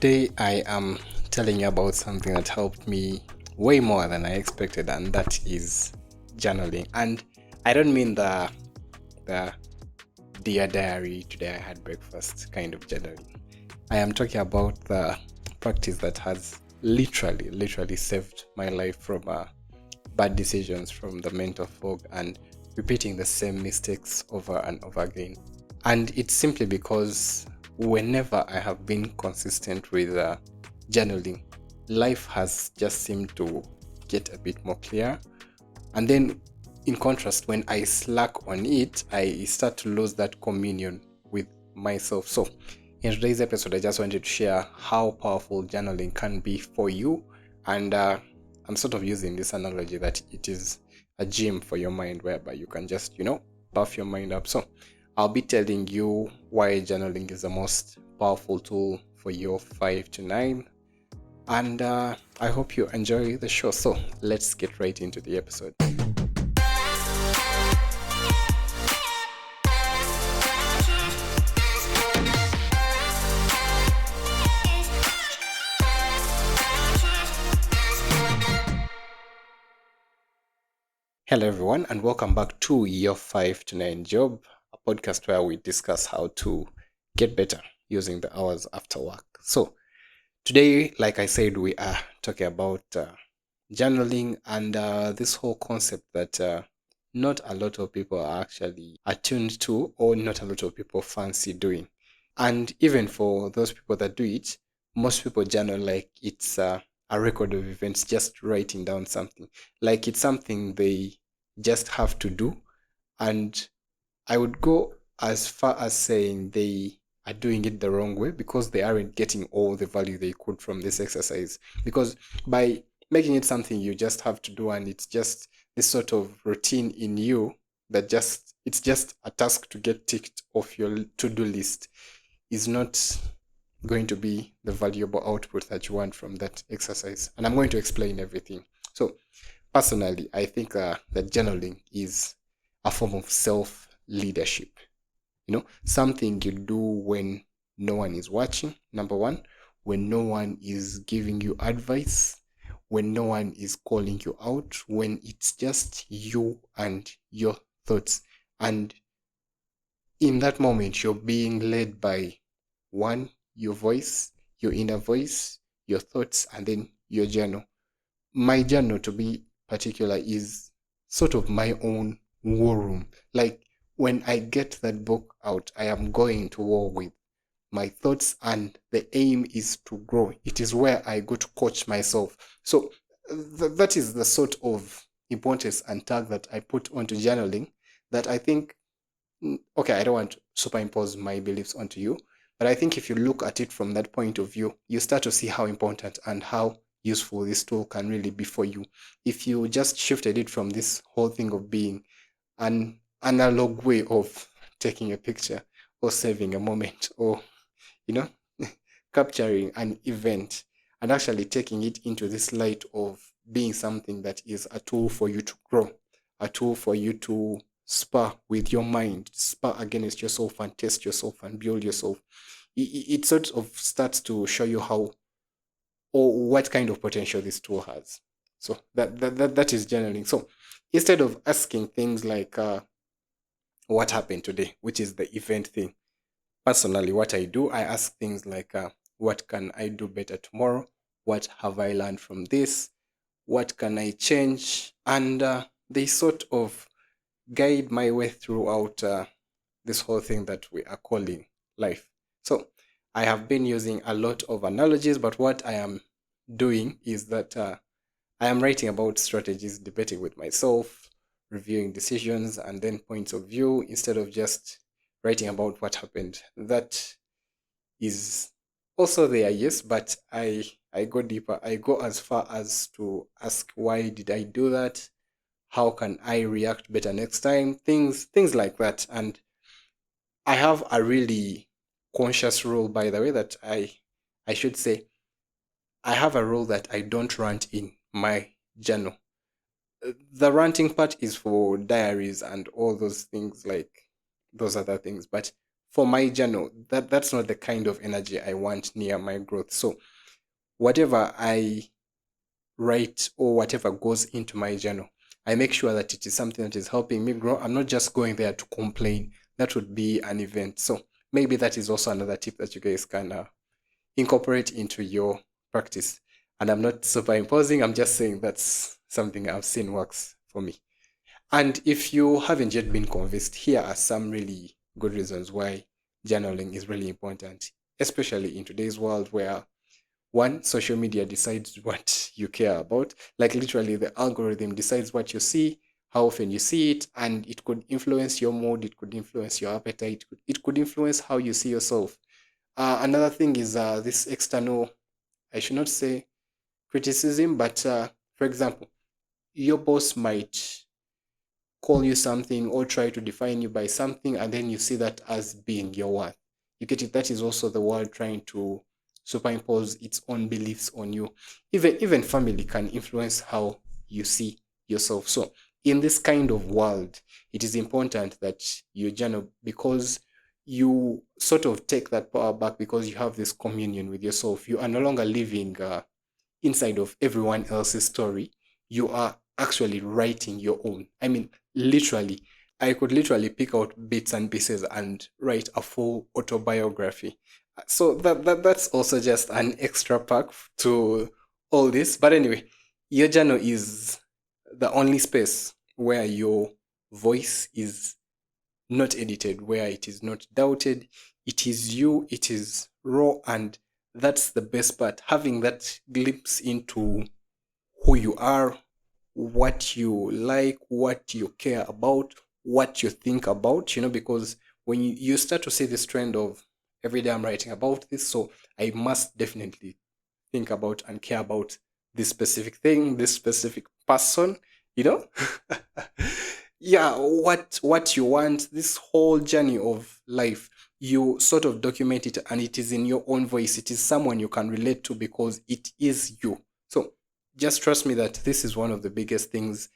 today I am telling you about something that helped me way more than I expected, and that is journaling. And I don't mean the dear diary, today I had breakfast kind of journaling. I am talking about the practice that has literally saved my life from bad decisions, from the mental fog, and repeating the same mistakes over and over again. And it's simply because whenever I have been consistent with journaling, life has just seemed to get a bit more clear. And then, in contrast, when I slack on it, I start to lose that communion with myself. So, in today's episode, I just wanted to share how powerful journaling can be for you. And I'm sort of using this analogy that it is a gym for your mind, whereby you can just, buff your mind up. So, I'll be telling you why journaling is the most powerful tool for your 5 to 9. And I hope you enjoy the show. So let's get right into the episode. Hello, everyone, and welcome back to Your 5 to 9 Job, a podcast where we discuss how to get better using the hours after work. So, today, like I said, we are talking about journaling and this whole concept that not a lot of people are actually attuned to, or not a lot of people fancy doing. And even for those people that do it, most people journal like it's a record of events, just writing down something. Like it's something they just have to do. And I would go as far as saying they are doing it the wrong way because they aren't getting all the value they could from this exercise. Because by making it something you just have to do, and it's just this sort of routine in you that it's just a task to get ticked off your to-do list, is not going to be the valuable output that you want from that exercise. And I'm going to explain everything. So personally, I think that journaling is a form of self-leadership. Something you do when no one is watching, number one, when no one is giving you advice, when no one is calling you out, when it's just you and your thoughts. And in that moment, you're being led by one, your voice, your inner voice, your thoughts, and then your journal. My journal, to be particular, is sort of my own war room. Like when I get that book out, I am going to war with my thoughts, and the aim is to grow. It is where I go to coach myself. So that is the sort of importance and tag that I put onto journaling, that I think, okay, I don't want to superimpose my beliefs onto you, but I think if you look at it from that point of view, you start to see how important and how useful this tool can really be for you. If you just shifted it from this whole thing of being an analog way of taking a picture or saving a moment, or capturing an event, and actually taking it into this light of being something that is a tool for you to grow, a tool for you to spar with your mind, spar against yourself and test yourself and build yourself. It sort of starts to show you how or what kind of potential this tool has. So that is journaling. So instead of asking things like what happened today, which is the event thing, personally, what I do, I ask things like what can I do better tomorrow? What have I learned from this? What can I change? And they sort of guide my way throughout this whole thing that we are calling life. So I have been using a lot of analogies, but what I am doing is that I am writing about strategies, debating with myself, reviewing decisions, and then points of view, instead of just writing about what happened. That is also there, yes, but I go deeper. I go as far as to ask, why did I do that? How can I react better next time? Things like that. And I have a really conscious rule, by the way, that I should say I have a rule that I don't rant in my journal. The ranting part is for diaries and all those things, like those other things. But for my journal, that's not the kind of energy I want near my growth. So whatever I write or whatever goes into my journal, I make sure that it is something that is helping me grow. I'm not just going there to complain. That would be an event. So maybe that is also another tip that you guys can incorporate into your practice. And I'm not superimposing, I'm just saying that's something I've seen works for me. And if you haven't yet been convinced, here are some really good reasons why journaling is really important, especially in today's world where one, social media decides what you care about. Like literally, the algorithm decides what you see, how often you see it, and it could influence your mood, it could influence your appetite, it could influence how you see yourself. Another thing is this external, I should not say criticism, but for example, your boss might call you something or try to define you by something, and then you see that as being your worth. You get it? That is also the world trying to superimpose its own beliefs on you. Even family can influence how you see yourself. So in this kind of world, it is important that you journal because you sort of take that power back because you have this communion with yourself. You are no longer living inside of everyone else's story. You are actually writing your own. I mean, literally, I could literally pick out bits and pieces and write a full autobiography. So that's also just an extra pack to all this. But anyway, your journal is the only space where your voice is not edited, where it is not doubted. It is you, it is raw, and that's the best part. Having that glimpse into who you are, what you like, what you care about, what you think about, because when you start to see this trend of every day I'm writing about this, so I must definitely think about and care about this specific thing, this specific person, you know? Yeah, what you want, this whole journey of life, you sort of document it and it is in your own voice. It is someone you can relate to because it is you. So just trust me that this is one of the biggest things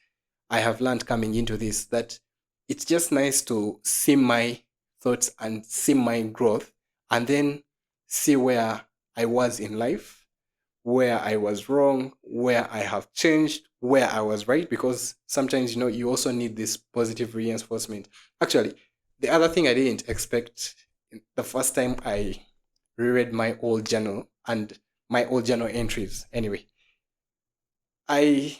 I have learned coming into this, that it's just nice to see my thoughts and see my growth and then see where I was in life, where I was wrong, where I have changed, where I was right, because sometimes, you also need this positive reinforcement. Actually, the other thing I didn't expect the first time I reread my old journal and my old journal entries, anyway, I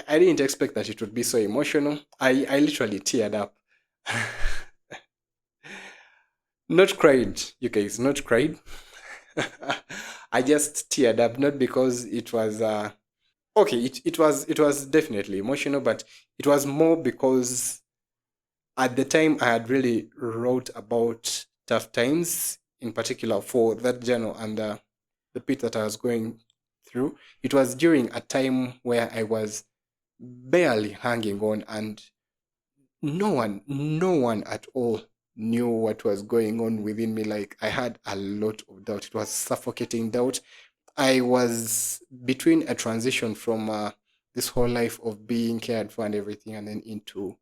didn't expect that it would be so emotional. I literally teared up. Not cried, you guys, not cried. I just teared up, not because it was okay, it was definitely emotional, but it was more because at the time I had really wrote about tough times, in particular for that journal and the pit that I was going through. It was during a time where I was barely hanging on, and no one at all knew what was going on within me. Like, I had a lot of doubt. It was suffocating doubt. I was between a transition from this whole life of being cared for and everything, and then into,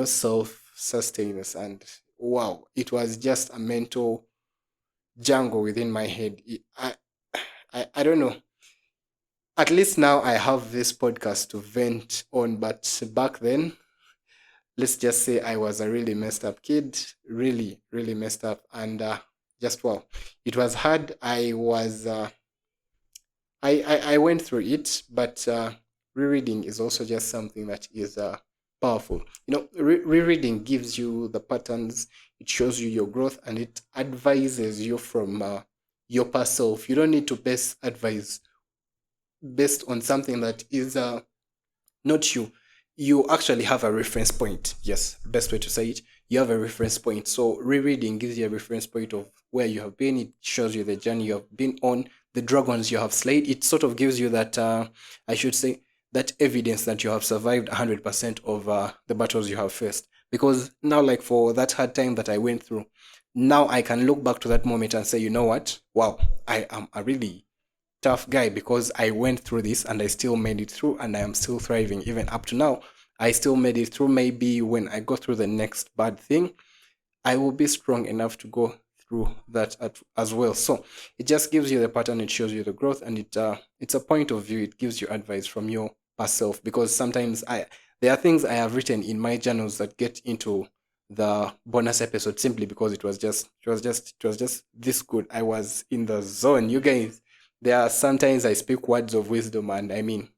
self-sustenance. And wow, it was just a mental jungle within my head. I don't know. At least now I have this podcast to vent on, but back then, let's just say I was a really messed up kid, really, really messed up, and just wow, it was hard. I went through it, but rereading is also just something that is powerful. Rereading gives you the patterns, it shows you your growth, and it advises you from your past self. You don't need to base advice based on something that is not you. You actually have a reference point. Yes, best way to say it. You have a reference point. So rereading gives you a reference point of where you have been. It shows you the journey you have been on, the dragons you have slayed. It sort of gives you that, I should say, that evidence that you have survived 100% of the battles you have faced. Because now, like for that hard time that I went through, now I can look back to that moment and say, you know what? Wow, I am a really tough guy because I went through this and I still made it through and I am still thriving even up to now. I still made it through. Maybe when I go through the next bad thing, I will be strong enough to go through that as well. So it just gives you the pattern, it shows you the growth, and it's a point of view. It gives you advice from your past self, because sometimes there are things I have written in my journals that get into the bonus episode simply because it was just this good. I was in the zone. You guys, there are sometimes I speak words of wisdom, and I mean,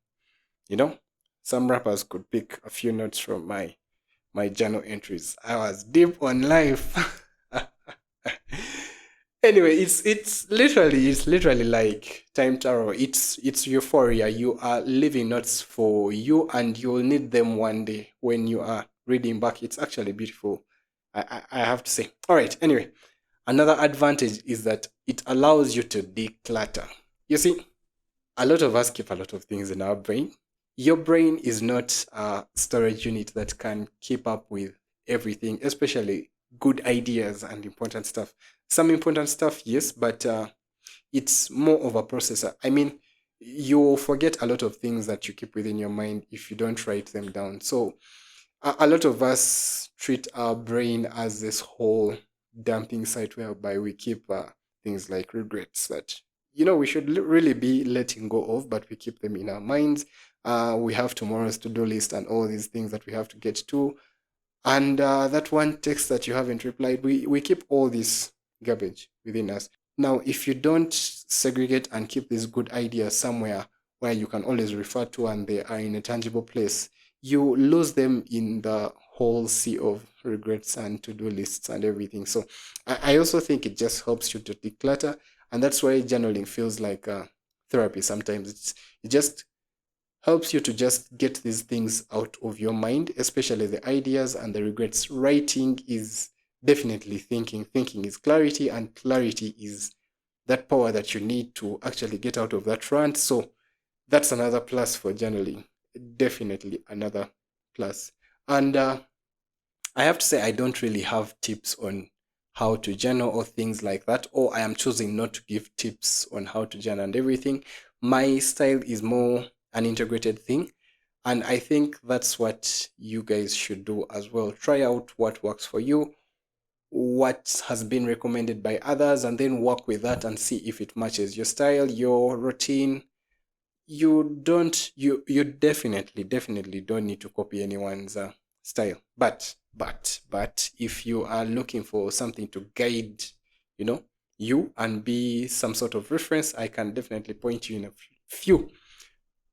you know, some rappers could pick a few notes from my journal entries. I was deep on life. Anyway, it's literally like time travel. It's euphoria. You are leaving notes for you, and you'll need them one day when you are reading back. It's actually beautiful. I have to say. All right. Anyway, another advantage is that it allows you to declutter. You see, a lot of us keep a lot of things in our brain. Your brain is not a storage unit that can keep up with everything, especially good ideas and important stuff. Some important stuff, yes, but it's more of a processor. I mean, you'll forget a lot of things that you keep within your mind if you don't write them down. So a lot of us treat our brain as this whole dumping site whereby we keep things like regrets that we should really be letting go of, but we keep them in our minds. We have tomorrow's to-do list and all these things that we have to get to, and that one text that you haven't replied. We keep all this garbage within us. Now, if you don't segregate and keep these good ideas somewhere where you can always refer to and they are in a tangible place, you lose them in the whole sea of regrets and to-do lists and everything. So I also think it just helps you to declutter, and that's why journaling feels like therapy sometimes. It just helps you to just get these things out of your mind, especially the ideas and the regrets. Writing is definitely thinking. Thinking is clarity, and clarity is that power that you need to actually get out of that rant. So that's another plus for journaling. Definitely another plus. And I have to say, I don't really have tips on how to journal or things like that, or I am choosing not to give tips on how to journal and everything. My style is more an integrated thing. And I think that's what you guys should do as well. Try out what works for you, what has been recommended by others, and then work with that and see if it matches your style, your routine. You definitely don't need to copy anyone's style. But if you are looking for something to guide, you know, you and be some sort of reference, I can definitely point you in a few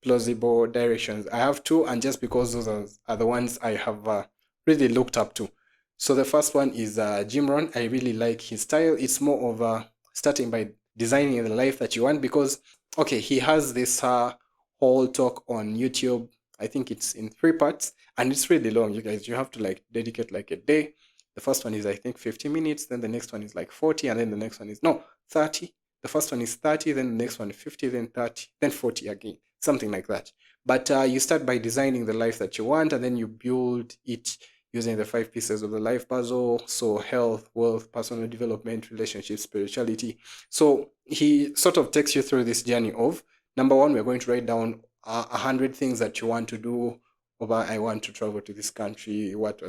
plausible directions. I have two, and just because those are the ones I have really looked up to. So the first one is Jim Rohn. I really like his style. It's more of starting by designing the life that you want, because, okay, he has this whole talk on YouTube. I think it's in three parts, and it's really long, you guys. You have to like dedicate like a day. The first one is, I think, 50 minutes. Then the next one is like 40, and then the next one is, no, 30. The first one is 30, then the next one is 50, then 30, then 40 again, something like that. But you start by designing the life that you want, and then you build it using the 5 pieces of the life puzzle. So health, wealth, personal development, relationships, spirituality. So he sort of takes you through this journey of, number one, we're going to write down 100 things that you want to do. Over, I want to travel to this country, what,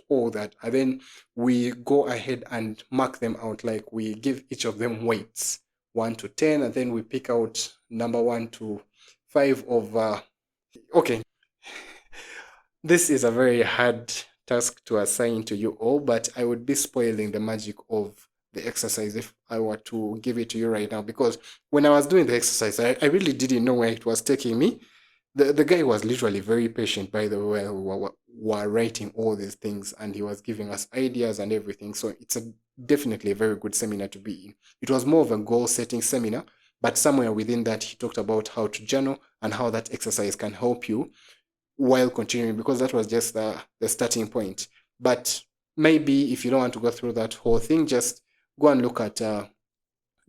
all that. And then we go ahead and mark them out, like we give each of them weights, 1 to 10, and then we pick out number 1 to 5 of okay. This is a very hard task to assign to you all, but I would be spoiling the magic of the exercise if I were to give it to you right now, because when I was doing the exercise, I really didn't know where it was taking me. The guy was literally very patient, by the way, were writing all these things, and he was giving us ideas and everything. So it's definitely a very good seminar to be in. It was more of a goal setting seminar, but somewhere within that, he talked about how to journal and how that exercise can help you while continuing, because that was just the starting point. But maybe if you don't want to go through that whole thing, just go and look at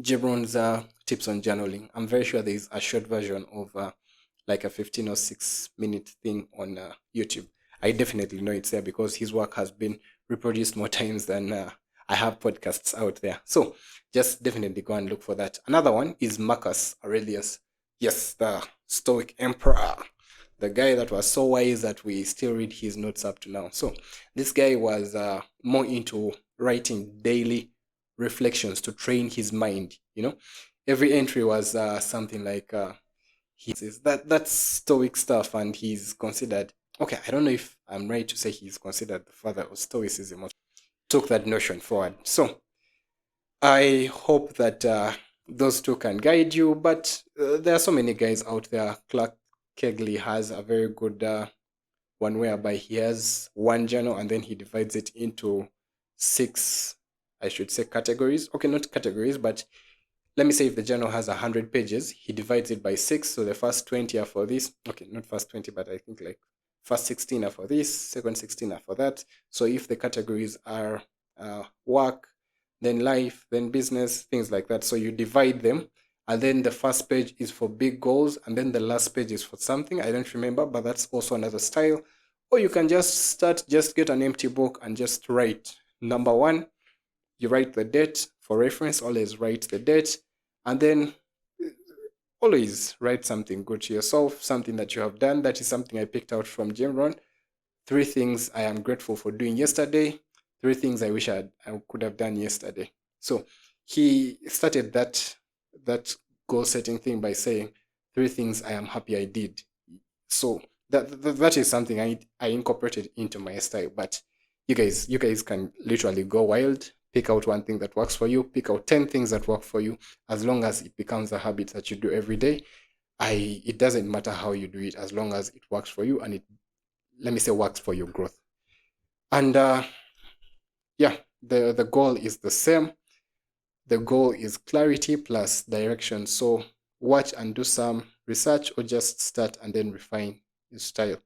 Jebron's tips on journaling. I'm very sure there is a short version of like a 15 or 6 minute thing on YouTube. I definitely know it's there because his work has been reproduced more times than I have podcasts out there. So just definitely go and look for that. Another one is Marcus Aurelius. Yes, the Stoic Emperor. The guy that was so wise that we still read his notes up to now. So this guy was more into writing daily reflections to train his mind. Every entry was something like he says that's Stoic stuff, and he's considered. Okay, I don't know if I'm right to say he's considered the father of Stoicism. Took that notion forward. So I hope that those two can guide you. But there are so many guys out there. Clark Kegley has a very good one whereby he has one journal and then he divides it into six, I should say, categories. Okay, not categories, but let me say if the journal has 100 pages, he divides it by six. So the first 20 are for this. Okay, not first 20, but I think like first 16 are for this, second 16 are for that. So if the categories are work, then life, then business, things like that. So you divide them. And then the first page is for big goals. And then the last page is for something. I don't remember, but that's also another style. Or you can just get an empty book and just write. Number one, you write the date for reference. Always write the date. And then always write something good to yourself, something that you have done. That is something I picked out from Jim Rohn. 3 things I am grateful for doing yesterday. 3 things I wish I could have done yesterday. So he started that goal setting thing by saying 3 things I am happy I did. So that is something I incorporated into my style. But you guys can literally go wild. Pick out one thing that works for you. Pick out 10 things that work for you. As long as it becomes a habit that you do every day, it doesn't matter how you do it, as long as it works for you and it, let me say, works for your growth. And yeah, the goal is the same. The goal is clarity plus direction. So watch and do some research, or just start and then refine your style.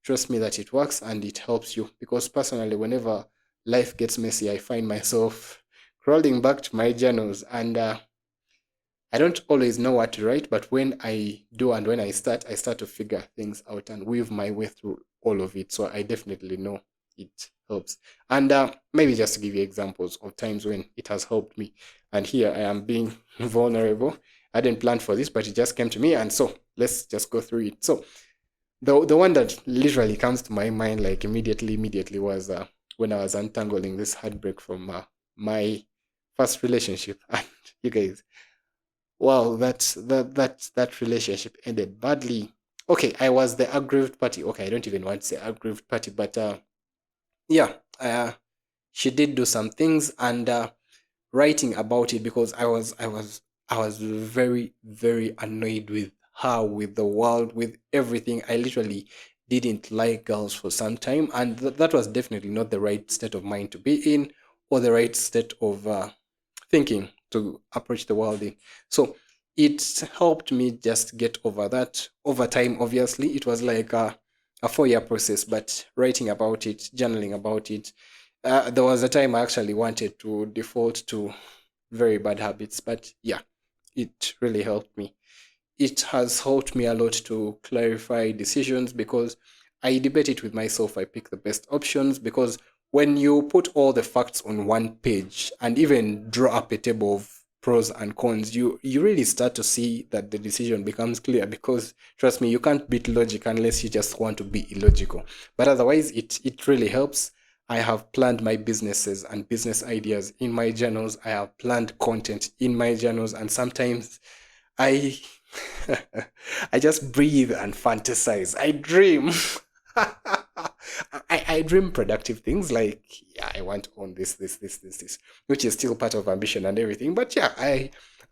Trust me that it works and it helps you, because personally, whenever life gets messy, I find myself crawling back to my journals, and I don't always know what to write, but when I do and when I start to figure things out and weave my way through all of it. So I definitely know it helps. And maybe just to give you examples of times when it has helped me. And here I am being vulnerable. I didn't plan for this, but it just came to me. And so let's just go through it. So the one that literally comes to my mind, like immediately was when I was untangling this heartbreak from my first relationship. And you guys, wow, that relationship ended badly. Okay, I was the aggrieved party. Okay, I don't even want to say aggrieved party, but yeah, she did do some things, and writing about it, because I was very very annoyed with her, with the world, with everything. I literally didn't like girls for some time, and that was definitely not the right state of mind to be in, or the right state of thinking to approach the world in. So it helped me just get over that. Over time, obviously, it was like a 4-year process, but writing about it, journaling about it. There was a time I actually wanted to default to very bad habits, but yeah, it really helped me. It has helped me a lot to clarify decisions, because I debate it with myself. I pick the best options, because when you put all the facts on one page and even draw up a table of pros and cons, you really start to see that the decision becomes clear, because trust me, you can't beat logic unless you just want to be illogical. But otherwise, it really helps. I have planned my businesses and business ideas in my journals. I have planned content in my journals, and sometimes I I just breathe and fantasize. I dream. I dream productive things, like, yeah, I want to own this, which is still part of ambition and everything. But yeah,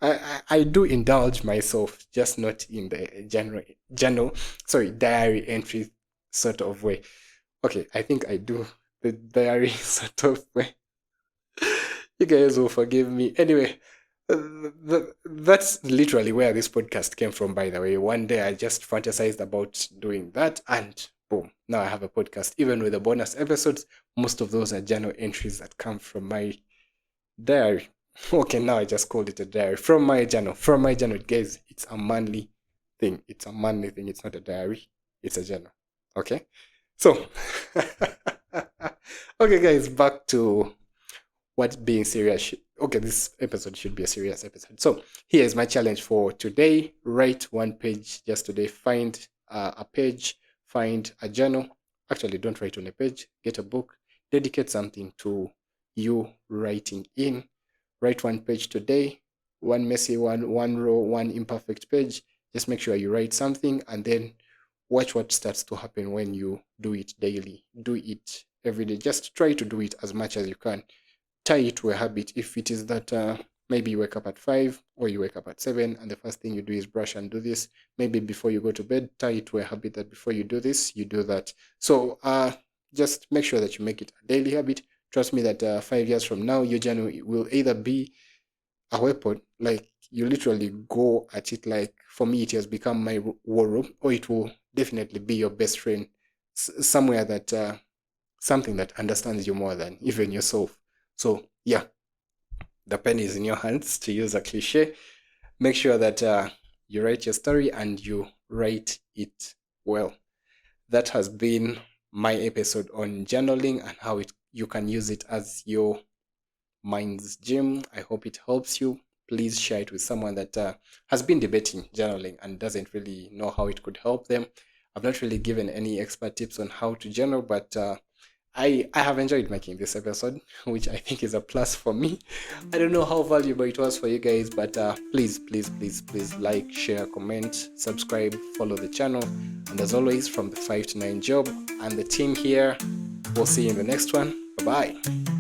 I do indulge myself, just not in the diary entry sort of way. Okay, I think I do the diary sort of way. You guys will forgive me. Anyway, that's literally where this podcast came from, by the way. One day I just fantasized about doing that, and boom, now I have a podcast. Even with the bonus episodes, most of those are journal entries that come from my diary. Okay, now I just called it a diary. From my journal. From my journal, guys. It's a manly thing. It's a manly thing. It's not a diary. It's a journal. Okay? So, okay, guys, back to what being serious okay, this episode should be a serious episode. So here is my challenge for today. Write one page just today. Find a page, find a journal. Actually, don't write on a page. Get a book. Dedicate something to you writing in. write one page today, one messy one row, one imperfect page. Just make sure you write something and then watch what starts to happen when you do it daily. Do it every day. Just try to do it as much as you can. Tie it to a habit. If it is that maybe you wake up at 5 or you wake up at 7 and the first thing you do is brush and do this, maybe before you go to bed, tie it to a habit that before you do this, you do that. So just make sure that you make it a daily habit. Trust me that 5 years from now, your journal will either be a weapon, like you literally go at it. Like for me, it has become my war room, or it will definitely be your best friend, somewhere that something that understands you more than even yourself. So yeah, the pen is in your hands, to use a cliche. Make sure that you write your story and you write it well. That has been my episode on journaling and how you can use it as your mind's gym. I hope it helps you. Please share it with someone that has been debating journaling and doesn't really know how it could help them. I've not really given any expert tips on how to journal, but I have enjoyed making this episode, which I think is a plus for me. I don't know how valuable it was for you guys, but please like, share, comment, subscribe, follow the channel. And as always, from the 5 to 9 job and the team here, we'll see you in the next one. Bye bye.